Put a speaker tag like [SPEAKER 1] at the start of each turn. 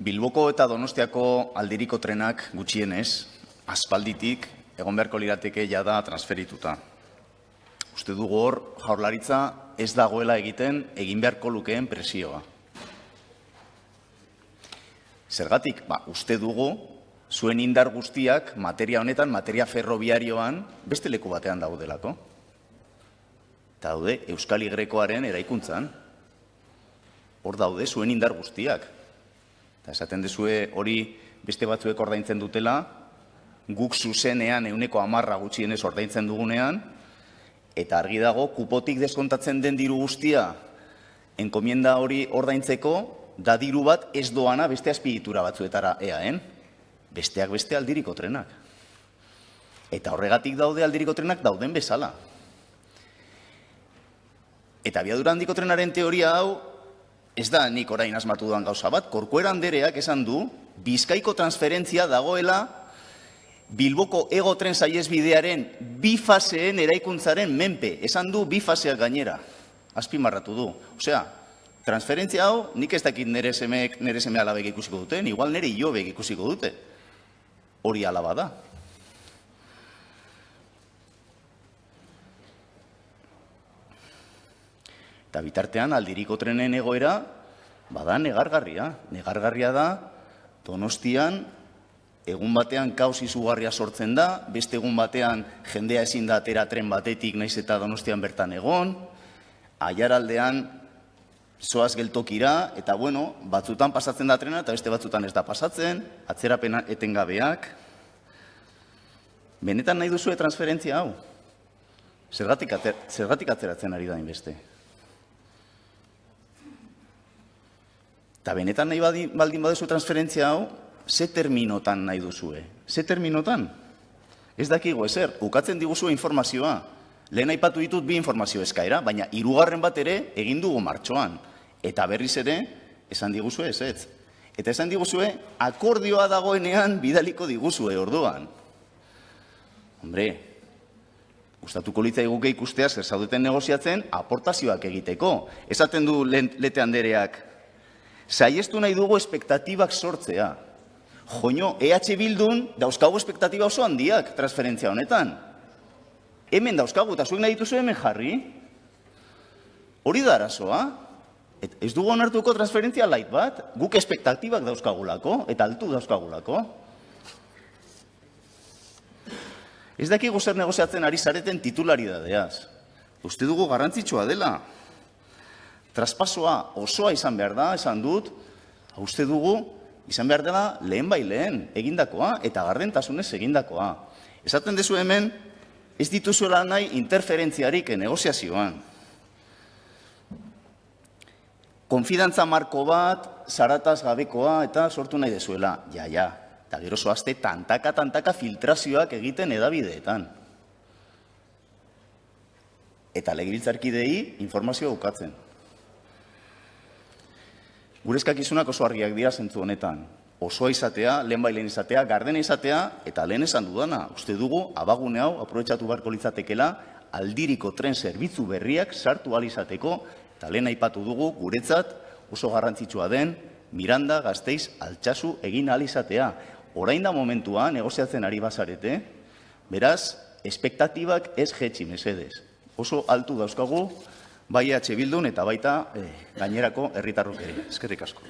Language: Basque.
[SPEAKER 1] Bilboko eta Donostiako aldiriko trenak gutxienez, aspalditik egon beharko lirateke jada transferituta. Uste dugu hor, Jaurlaritza ez dagoela egin beharko lukeen presioa. Zergatik, uste dugu, zuen indar guztiak materia honetan, materia ferrobiarioan, beste leku batean daudelako. Eta daude, Euskal Y-koaren eraikuntzan. Hor daude, zuen indar guztiak. Eta esaten dezue hori beste batzuek ordaintzen dutela, guk zuzenean 10% gutxienez ordaintzen dugunean, eta argi dago, kupotik deskontatzen den diru guztia, enkomienda hori ordaintzeko, da diru bat ez doana beste azpiegitura batzuetara eaen, besteak beste aldiriko trenak. Eta horregatik daude aldiriko trenak dauden bezala. Eta abiadura handiko trenaren teoria hau, ez da nik orain asmatu duan gauza bat, Corcuera andereak esan du, Bizkaiko transferentzia dagoela Bilboko Ego tren saihesbidearen bi faseen eraikuntzaren menpe. Esan du bi faseak gainera. Azpimarratu du. Osea, transferentzia hau, nik ez dakit nere seme alabek ikusiko duten, igual nere ilobek ikusiko dute. Hori alaba da. Eta bitartean aldiriko trenen egoera, bada negargarria. Negargarria da, Donostian, egun batean kaos izugarria sortzen da, beste egun batean jendea ezin da atera tren batetik naiz eta Donostian bertan egon, Aiaraldean zoaz geltokira, eta batzutan pasatzen da trena eta beste batzutan ez da pasatzen, atzerapena etengabeak. Benetan nahi duzue transferentzia hau? Zergatik atzeratzen ari da inbeste? Eta benetan nahi baldin baduzu transferentzia hau, ze terminotan nahi duzue? Ze terminotan? Ez dakigu ezer, ukatzen diguzue informazioa. Lehen aipatu ditut bi informazio eskaera, baina hirugarren bat ere egin dugu martxoan. Eta berriz ere, esan diguzue ezetz. Eta esan diguzue, akordioa dagoenean bidaliko diguzue orduan. Hombre, gustatuko litzaiguke ikustea zer zaudeten negoziatzen aportazioak egiteko. Esaten du Lete andereak, saiestu nahi dugu espektatibak sortzea. Joño, EH Bildun dauzkagu espektatiba oso handiak transferentzia honetan. Hemen dauzkagu, eta zuek nahi dituzu hemen jarri. Hori da arazoa. Ez dugu onartuko transferentzia light bat, guk espektatibak dauzkagulako, eta altu dauzkagulako. Ez dakigu zer negoziatzen ari zareten titularidadeaz. Uste dugu garrantzitsua dela. Traspasoa osoa izan behar da, esan dut, uste dugu, izan behar dela lehen bai lehen egindakoa eta gardentasunez egindakoa. Esaten dezu hemen, ez dituzuela nahi interferentziarik negoziazioan. Konfidantza marko bat, zarataz gabekoa eta sortu nahi dezuela. Ja. Eta gero zoazte tantaka filtrazioak egiten edabideetan. Eta legebiltzarkidei informazioa ukatzen. Gure eskakizunak oso argiak dira zentzu honetan. Osoa izatea, lehen bai lehen izatea, gardena izatea, eta lehen esan dudana. Uste dugu, abagune hau, aprobetxatu beharko litzatekela, aldiriko tren zerbitzu berriak sartu ahal izateko, eta lehen aipatu dugu, guretzat oso garrantzitsua den, Miranda, Gasteiz, Altsasu egin ahal izatea. Orain da momentua, negoziatzen ari bazarete, beraz, espektatibak ez jetxi mesedez. Oso altu dauzkagu, bai EH Bildun eta baita gainerako herritarrok ere. Eskerrik asko.